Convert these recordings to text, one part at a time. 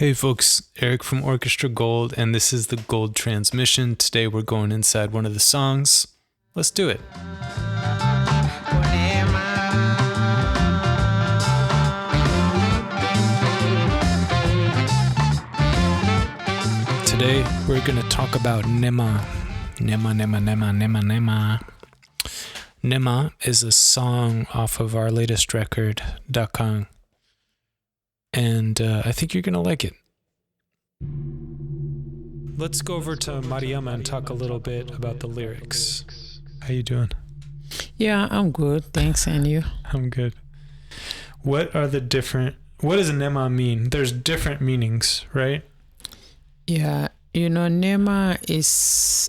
Hey folks, Eric from Orchestra Gold, and this is the Gold Transmission. Today we're going inside one of the songs. Let's do it. Today we're going to talk about nema. Nema. Nema is a song off of our latest record, Dakang. And I think you're going to like it. Let's go over to Mariama and talk a little bit about the lyrics. How you doing? Yeah, I'm good. Thanks, and you? I'm good. What does nema mean? There's different meanings, right? Yeah, nema is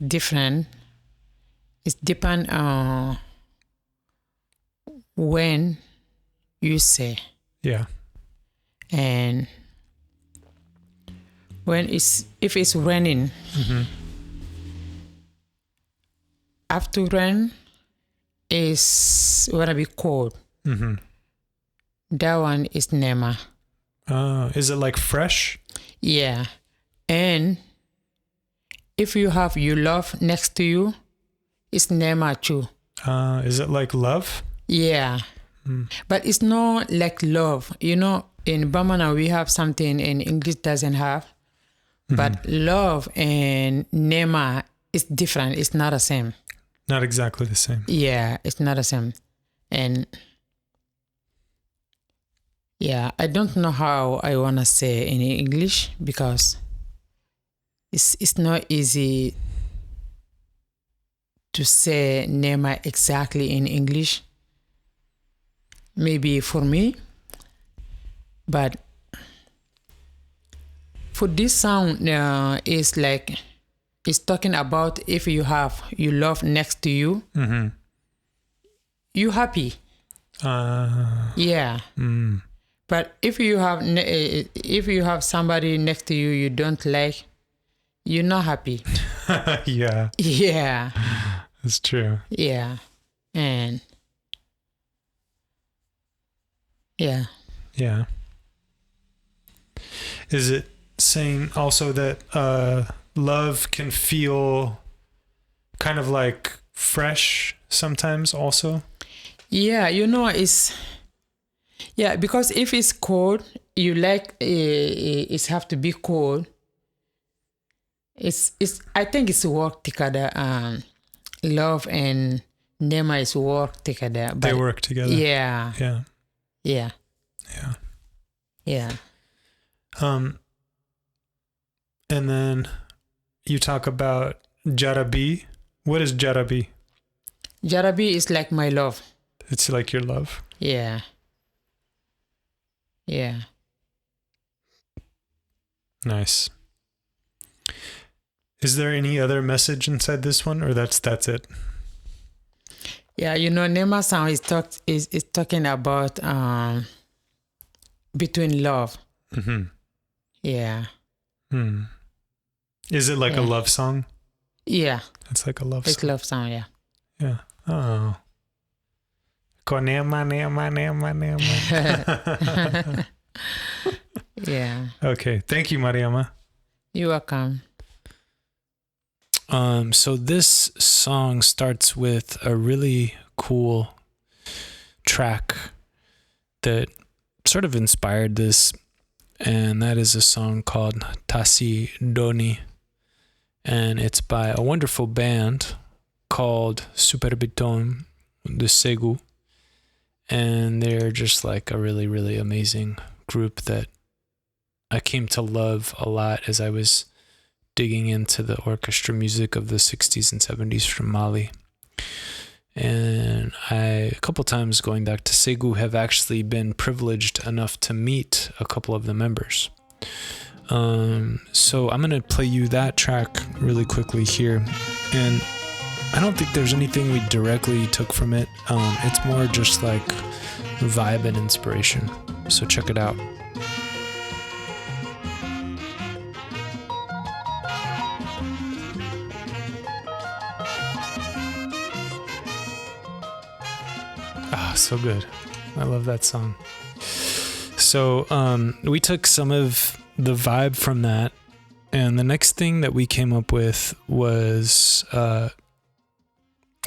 different. It depends on when you say. Yeah. And if it's raining, after rain is gonna be cold. That one is nema. Is it like fresh? Yeah. And if you have your love next to you, it's nema too. Is it like love? Yeah. But it's not like love. In Bambara we have something in English doesn't have. But love and nema is different. It's not the same. Not exactly the same. Yeah, it's not the same. And yeah, I don't know how I want to say in English because it's not easy to say nema exactly in English. Maybe for me, but for this song is like it's talking about if you have your love next to you, you happy. Yeah. But if you have somebody next to you you don't like, you're not happy. Yeah. Yeah. That's true. Yeah. And yeah. Yeah. Is it saying also that love can feel kind of like fresh sometimes also? Yeah, because if it's cold, you like it have to be cold. I think it's work together. Love and nema is work together. But they work together. Yeah. Yeah. Yeah. Yeah. Yeah. And then you talk about jarabi. What is jarabi? Jarabi is like my love. It's like your love. Yeah. Yeah. Nice. Is there any other message inside this one, or that's it? Yeah, nema sound is talking about between love. Yeah. Is it like a love song? Yeah. It's like a love It's song. love song, yeah. Yeah. Oh. Nema. Yeah. Okay. Thank you, Mariama. You're welcome. So this song starts with a really cool track that sort of inspired this, and that is a song called Tasi, Doni, and it's by a wonderful band called biton, the segou, and they're just like a really, really amazing group that I came to love a lot as I was digging into the orchestra music of the 60s and 70s from Mali. And a couple times going back to segou, have actually been privileged enough to meet a couple of the members. So I'm going to play you that track really quickly here. And I don't think there's anything we directly took from it. It's more just like vibe and inspiration. So check it out. So good. I love that song. So we took some of the vibe from that, and the next thing that we came up with was so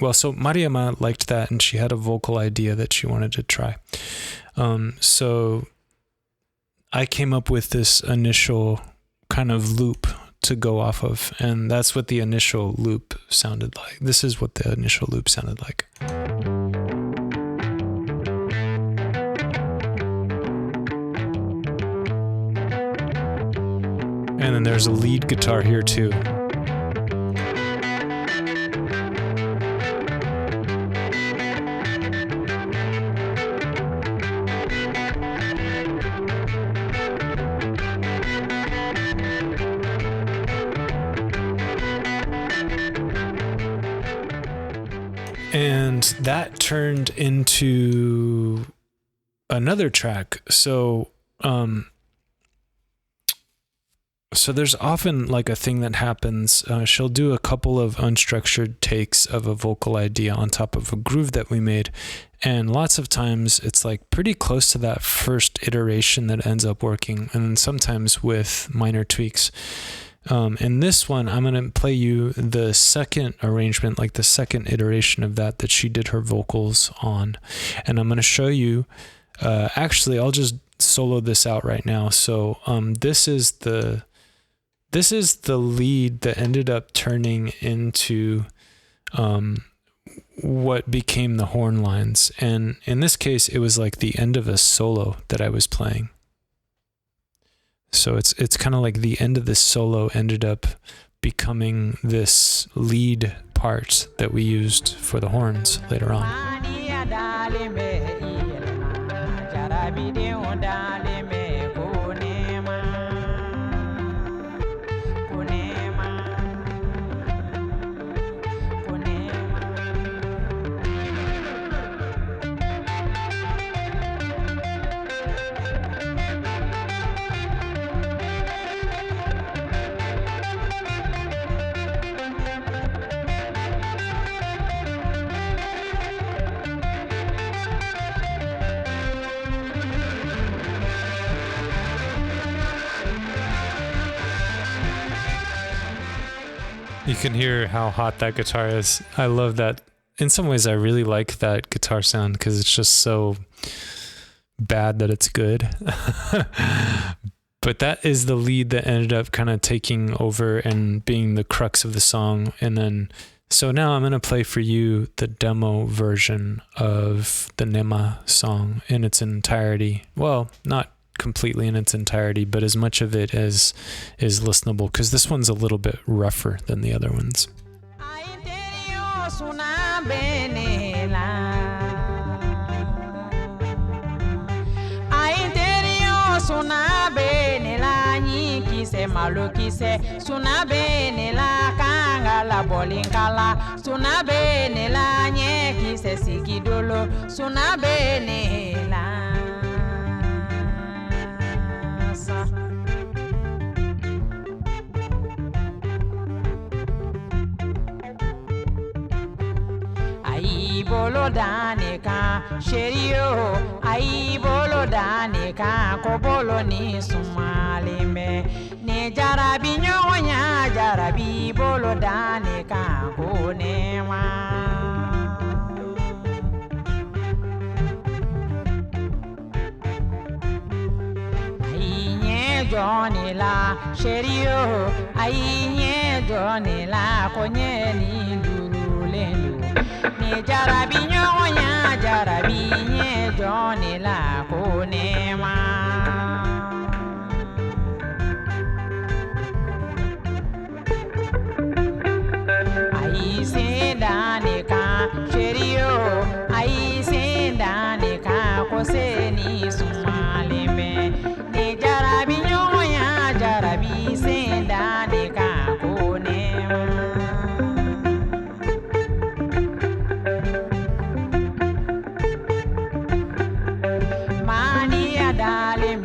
Mariama liked that, and she had a vocal idea that she wanted to try. So I came up with this initial kind of loop to go off of, and that's what the initial loop sounded like. This is what the initial loop sounded like. And then there's a lead guitar here too. And that turned into another track. So there's often like a thing that happens. She'll do a couple of unstructured takes of a vocal idea on top of a groove that we made. And lots of times it's like pretty close to that first iteration that ends up working. And sometimes with minor tweaks. In this one, I'm going to play you the second arrangement, like the second iteration of that she did her vocals on. And I'm going to show you, actually, I'll just solo this out right now. So this is the lead that ended up turning into what became the horn lines. And in this case, it was like the end of a solo that I was playing. So it's kind of like the end of this solo ended up becoming this lead part that we used for the horns later on. You can hear how hot that guitar is. I love that. In some ways, I really like that guitar sound because it's just so bad that it's good. But that is the lead that ended up kind of taking over and being the crux of the song. And then, so now I'm going to play for you the demo version of the Nema song in its entirety. Well, not completely in its entirety, but as much of it as is listenable, because this one's a little bit rougher than the other ones. Bolo danika sherio ai bolo danika ko bolo ni sumalime ne jarabi nyonya jarabi bolo danika ko nema ai nye joni la sherio ai nye joni la ko nye ni durulendo ni jarabi nyonya jarabi nye joni la ko nema ai sendane ka sherio ai sendane ka ko se ni sumalime ni jarabi nyonya jarabi sendane ka ko nema dale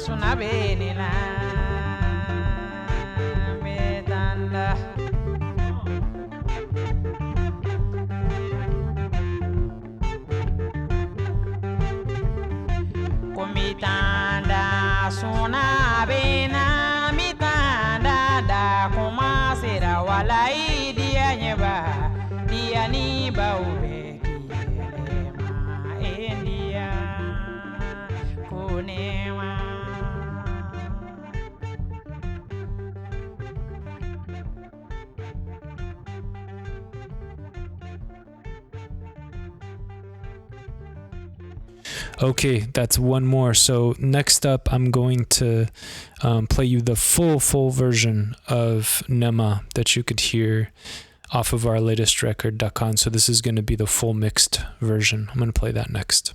sunabenila betanda komitanda sunabena mitanda da kuma sera walai dia nyeba dia ni baube kielema endia kunema. Okay, that's one more. So next up, I'm going to play you the full version of Nema that you could hear off of our latest record, Dakan. So this is going to be the full mixed version. I'm going to play that next.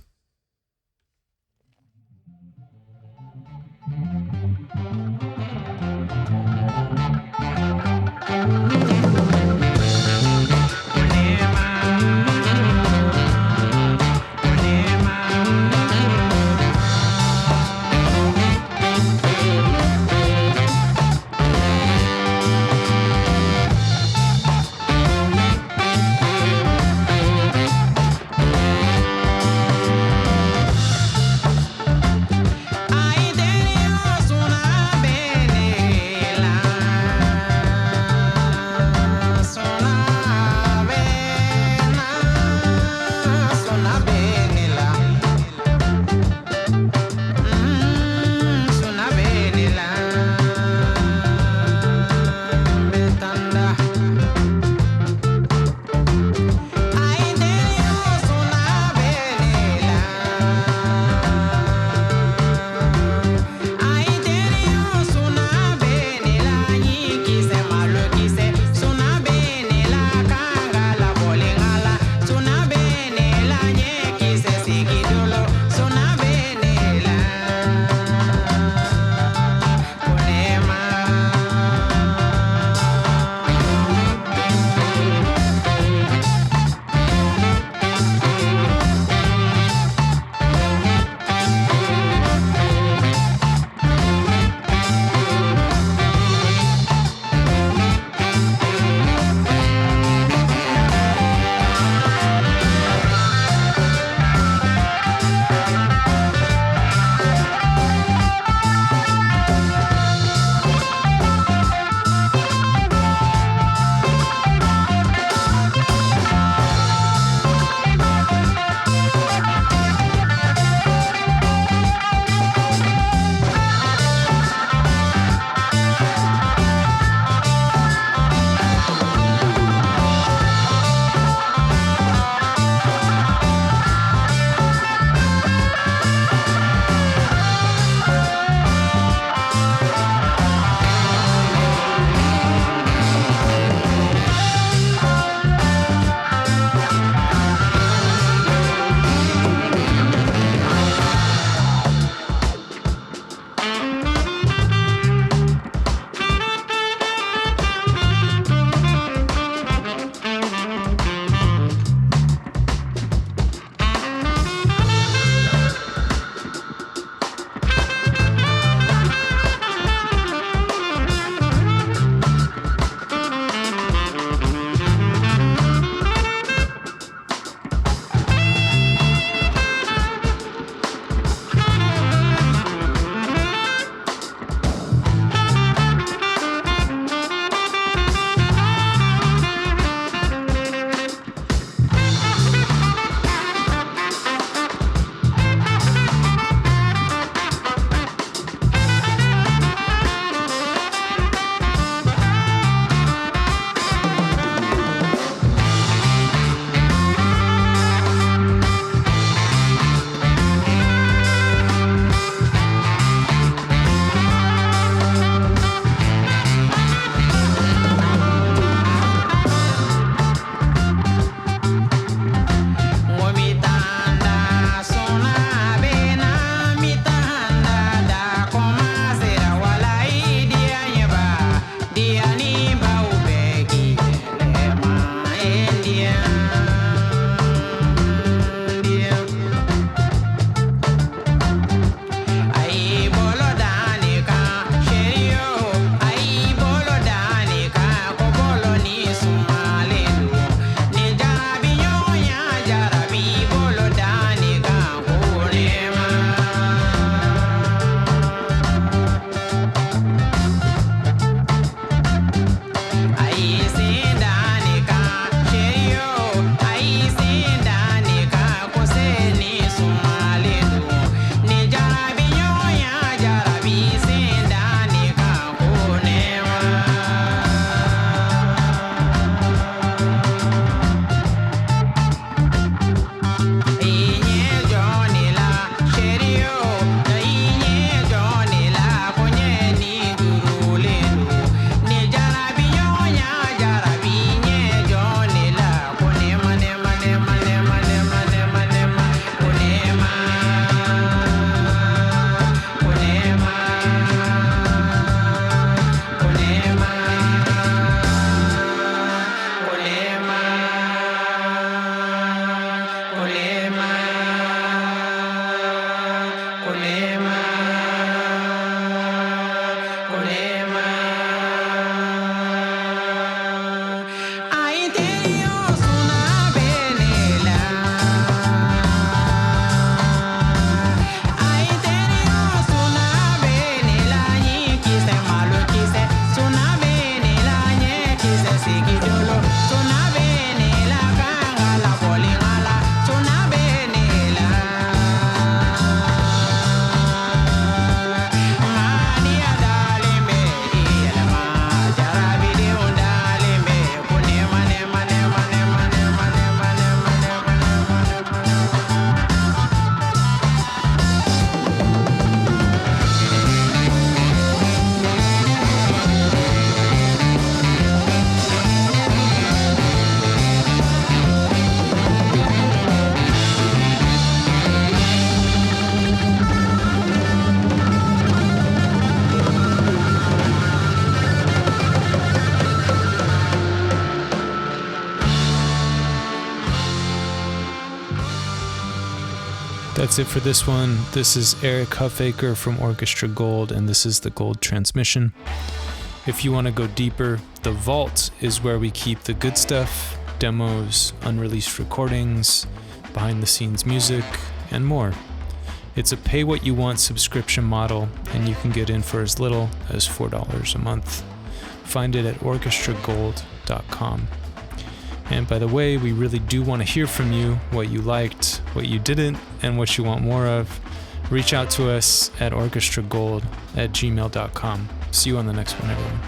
that's it for this one. This is Eric Huffaker from Orchestra Gold, and this is the Gold Transmission. If you want to go deeper, the vault is where we keep the good stuff, demos, unreleased recordings, behind-the-scenes music, and more. It's a pay-what-you-want subscription model, and you can get in for as little as $4 a month. Find it at orchestragold.com. And by the way, we really do want to hear from you, what you liked, what you didn't, and what you want more of. Reach out to us at orchestragold@gmail.com. See you on the next one, everyone.